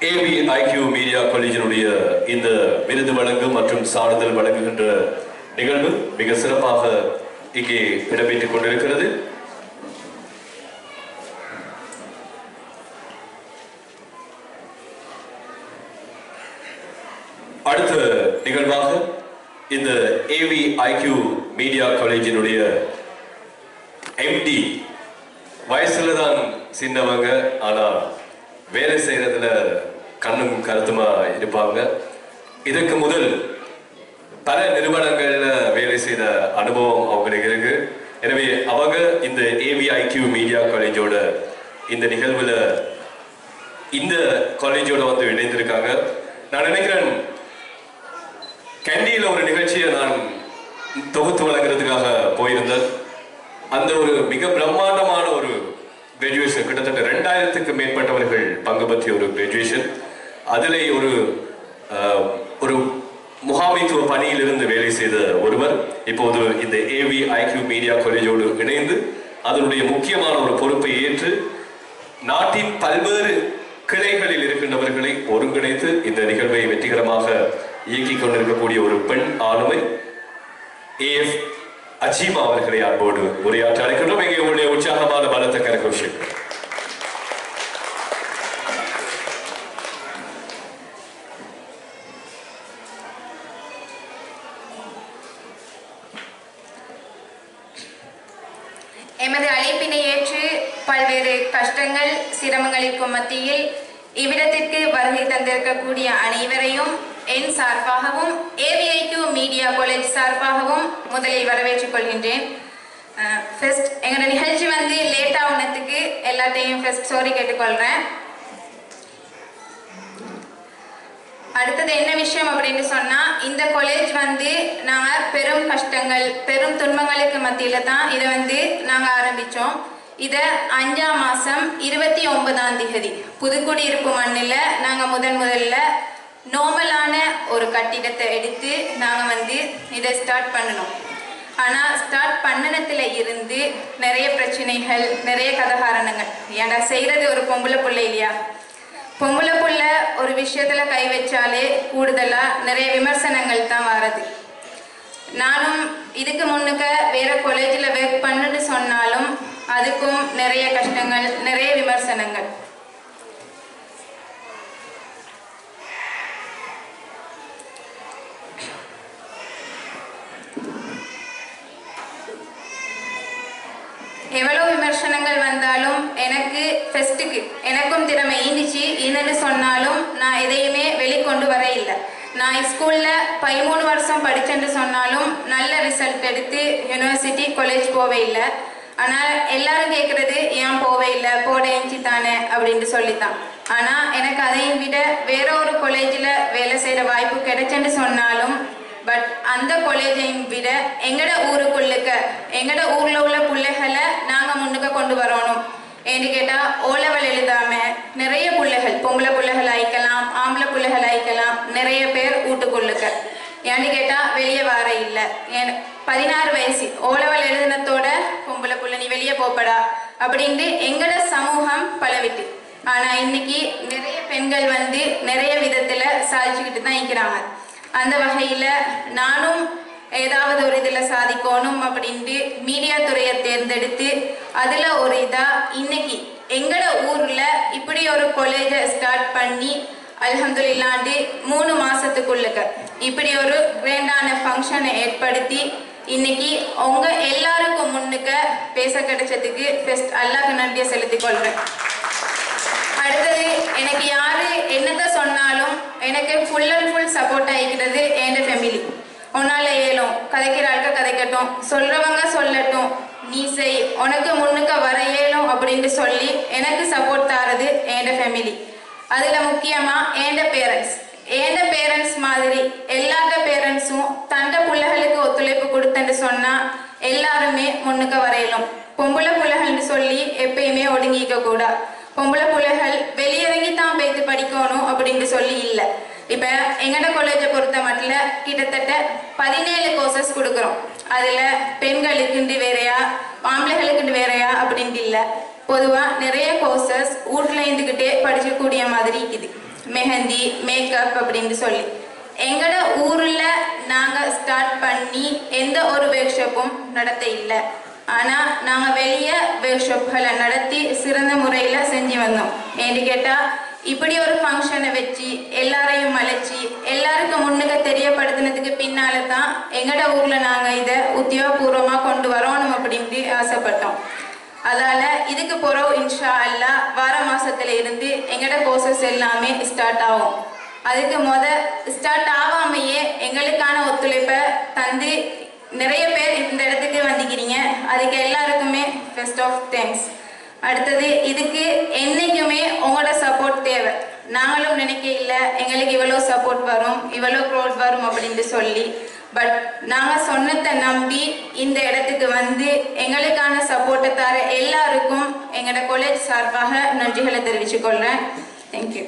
AVIQ media காலேஜினுடைய இந்த விருது வழங்கும் மற்றும் சான்றிதழ் வழங்குகின்ற நிகழ்வு மிக சிறப்பாக இங்கே இடம்பெற்றுக் கொண்டிருக்கிறது. அடுத்த நிகழ்வாக இந்த AVIQ மீடியா காலேஜினுடைய MD வயசுல தான் சின்னவங்க, ஆனா வேலை செய்யறதுல கண்ணும் கருத்துமா இருப்பாங்க. இதற்கு முதல் பல நிறுவனங்கள்ல வேலை செய்த அனுபவம் அவங்களுக்கு இருக்கு. எனவே அவங்க இந்த AVIQ மீடியா காலேஜோட இந்த நிகழ்வுல இந்த காலேஜோட வந்து இணைந்திருக்காங்க. நான் நினைக்கிறேன் கேண்டியில ஒரு நிகழ்ச்சியை நான் தொகுத்து வழங்குறதுக்காக போயிருந்தேன். அந்த ஒரு மிக பிரம்மாண்டமான ஒரு கிராஜுவேஷன், கிட்டத்தட்ட 2000க்கு மேற்பட்டவர்கள் பங்கு பற்றிய ஒரு கிராஜுவேஷன். அதிலே ஒரு முகாமைத்துவ பணியிலிருந்து வேலை செய்த ஒருவர் இப்போது இந்த AVIQ மீடியா காலேஜோடு இணைந்து அதனுடைய முக்கியமான ஒரு பொறுப்பை ஏற்று நாட்டின் பல்வேறு கிளைகளில் இருக்கின்றவர்களை ஒருங்கிணைத்து இந்த நிகழ்வை வெற்றிகரமாக இயக்கிக் கொண்டிருக்கக்கூடிய ஒரு பெண் ஆளுமை AF அஜீமா அவர்களை அன்போடு உரையாற்ற அழைக்கின்றோம். இங்கே உங்களுடைய உற்சாகமான பலத்த கரகோஷம். எமது அழைப்பினை ஏற்று பல்வேறு கஷ்டங்கள் சிரமங்களுக்கு மத்தியில் இவ்விடத்திற்கு வருகை தந்திருக்கக்கூடிய அனைவரையும் என் சார்பாகவும் AVIQ மீடியா காலேஜ் சார்பாகவும் முதலில் வரவேற்றுக் கொள்கின்றேன். ஃபர்ஸ்ட் எங்களோட நிகழ்ச்சி வந்து லேட் ஆகுனதுக்கு எல்லாத்தையும் ஃபர்ஸ்ட் சாரி கேட்டுக்கொள்கிறேன். அடுத்தது என்ன விஷயம் அப்படின்னு சொன்னா, இந்த காலேஜ் வந்து நாங்க பெரும் கஷ்டங்கள் பெரும் துன்பங்களுக்கு மத்தியில தான் இதை வந்து நாங்க ஆரம்பிச்சோம். இதை 5ஆம் மாசம் 29ஆம் தேதி புதுக்குடியிருப்பு மண்ணில் நாங்க முதல்ல நார்மலான ஒரு கட்டிடத்தை எடுத்து நாங்க வந்து இதை ஸ்டார்ட் பண்ணணும். ஆனா ஸ்டார்ட் பண்ணனத்துல இருந்து நிறைய பிரச்சனைகள், நிறைய கதகாரணங்கள். ஏன்டா செய்யறது ஒரு பொம்பளை பிள்ளை இல்லையா? பொம்பளை புள்ள ஒரு விஷயத்துல கை வச்சாலே கூடுதலா நிறைய விமர்சனங்கள் தான் வரது. நானும் இதுக்கு முன்னுக்க வேற காலேஜில் ஒர்க் பண்ணுன்னு சொன்னாலும் அதுக்கும் நிறைய கஷ்டங்கள், நிறைய விமர்சனங்கள். எவ்வளவு விமர்சனங்கள் வந்தாலும் எனக்கு ஃபெஸ்ட்டுக்கு எனக்கும் திறமை ஈந்துச்சு. என்னன்னு சொன்னாலும் நான் எதையுமே வெளிக்கொண்டு வர இல்லை. நான் ஸ்கூலில் 13 வருஷம் படித்தேன்னு சொன்னாலும் நல்ல ரிசல்ட் எடுத்து யூனிவர்சிட்டி காலேஜ் போவே இல்லை. ஆனால் எல்லாரும் கேட்குறது ஏன் போவே இல்லை, போட ஏஞ்சி தானே அப்படின்ட்டு சொல்லித்தான். ஆனால் எனக்கு அதையும் விட வேற ஒரு காலேஜில் வேலை செய்கிற வாய்ப்பு கிடைச்சேன்னு சொன்னாலும் பட் அந்த காலேஜையும் விட எங்கட ஊருக்குள்ளுக்க எங்கட ஊரில் உள்ள பிள்ளைகளை நாங்கள் முன்னுக்க கொண்டு வரணும். ஏன்னு கேட்டால் ஓலவல் எழுதாம நிறைய பிள்ளைகள், பொம்பளை பிள்ளைகள் ஆயிக்கலாம், ஆம்பளை பிள்ளைகள் ஆயிக்கலாம், நிறைய பேர் வீட்டுக்குள்ளுக்க. ஏன்னு கேட்டால் வெளியே வர இல்லை. 16 வயசு ஓலவல் எழுதினத்தோட பொம்பளை பிள்ளை நீ வெளியே போப்படா அப்படின்ட்டு எங்கட சமூகம் பலவிட்டு. ஆனால் இன்னைக்கு நிறைய பெண்கள் வந்து நிறைய விதத்தில் சாதிச்சுக்கிட்டு தான் இருக்கிறாங்க. அந்த வகையில் நானும் ஏதாவது ஒரு இதில் சாதிக்கணும் அப்படின்ட்டு மீடியா துறையை தேர்ந்தெடுத்து அதில் ஒரு இதாக இன்னைக்கு எங்களோட ஊரில் இப்படி ஒரு காலேஜை ஸ்டார்ட் பண்ணி அல்ஹம்துலில்லாஹ் 3 மாதத்துக்குள்ளுக்க இப்படி ஒரு கிராண்டான ஃபங்க்ஷனை ஏற்படுத்தி இன்னைக்கு உங்க எல்லாருக்கும் முன்னுக்க பேச கிடைச்சதுக்கு ஃபர்ஸ்ட் அல்லாஹ்க்கு நன்றியை செலுத்திக் கொள்கிறேன். அடுத்தது எனக்கு யாரு என்னதான் சொன்னாலும் எனக்கு ஃபுல் அண்ட் ஃபுல் சப்போர்ட் ஆகிக்கிறது என் ஃபேமிலி. உன்னால ஏலும் கதைக்கிற ஆட்கள் கதைக்கட்டும், சொல்றவங்க சொல்லட்டும், நீ செய், உனக்கு முன்னுக்க வர ஏலும் அப்படின்னு சொல்லி எனக்கு சப்போர்ட் தாரது என் ஃபேமிலி. அதுல முக்கியமா என் பேரண்ட்ஸ் மாதிரி எல்லாத்த பேரண்ட்ஸும் தண்டை பிள்ளைகளுக்கு ஒத்துழைப்பு கொடுத்தேன்னு சொன்னா எல்லாருமே முன்னுக்க வரையலும். பொம்பளை பிள்ளைகள்னு சொல்லி எப்பயுமே ஒடுங்கிக்க கூடா. பொம்பளை பிள்ளைகள் வெளியிறங்கி தான் போய்த்து படிக்கணும் அப்படின்னு சொல்லி இல்லை. இப்போ எங்கட காலேஜை பொறுத்த மட்டும் கிட்டத்தட்ட 17 கோர்சஸ் கொடுக்குறோம். அதில் பெண்களுக்குண்டு வேறையா ஆம்பளைகளுக்குண்டு வேறையா அப்படின்ட்டு இல்லை. பொதுவாக நிறைய கோர்சஸ் வீட்டில் இருந்துக்கிட்டே படிக்கக்கூடிய மாதிரி இருக்குது. மெஹந்தி, மேக்கப் அப்படின்னு சொல்லி. எங்களோட ஊரில் நாங்கள் ஸ்டார்ட் பண்ணி எந்த ஒரு ஒர்க் ஷாப்பும் நடத்த இல்லை. ஆனால் நாங்கள் வெளியே ஒர்க் ஷாப்களை நடத்தி சிறந்த முறையில் செஞ்சு வந்தோம். ஏன்னு கேட்டால் இப்படி ஒரு ஃபங்க்ஷனை வச்சு எல்லாரையும் அழைச்சி எல்லாருக்கும் முன்னுக்கு தெரியப்படுத்தினதுக்கு பின்னால தான் எங்களோட ஊரில் நாங்கள் இதை உத்தியோகபூர்வமாக கொண்டு வரணும் அப்படின்ட்டு ஆசைப்பட்டோம். அதால் இதுக்கு பிறகு இன்ஷா அல்லா வார மாதத்துல இருந்து எங்களோட கோர்சஸ் எல்லாமே ஸ்டார்ட் ஆகும். அதுக்கு ஸ்டார்ட் ஆகாமையே எங்களுக்கான ஒத்துழைப்பை தந்து நிறைய பேர் இந்த இடத்துக்கு வந்துக்கிறீங்க. அதுக்கு எல்லாருக்குமே ஃபர்ஸ்ட் ஆஃப் தேங்க்ஸ். அடுத்தது இதுக்கு என்றைக்குமே உங்களோட சப்போர்ட் தேவை. நாங்களும் நினைக்க இல்லை எங்களுக்கு இவ்வளோ சப்போர்ட் வரும், இவ்வளோ க்ரோத் வரும் அப்படின்ட்டு சொல்லி. பட் நாங்கள் சொன்னதை நம்பி இந்த இடத்துக்கு வந்து எங்களுக்கான சப்போர்ட்டை தர எல்லாருக்கும் எங்களோட காலேஜ் சார்பாக நன்றிகளை தெரிவித்துக்கொள்கிறேன். தேங்க்யூ.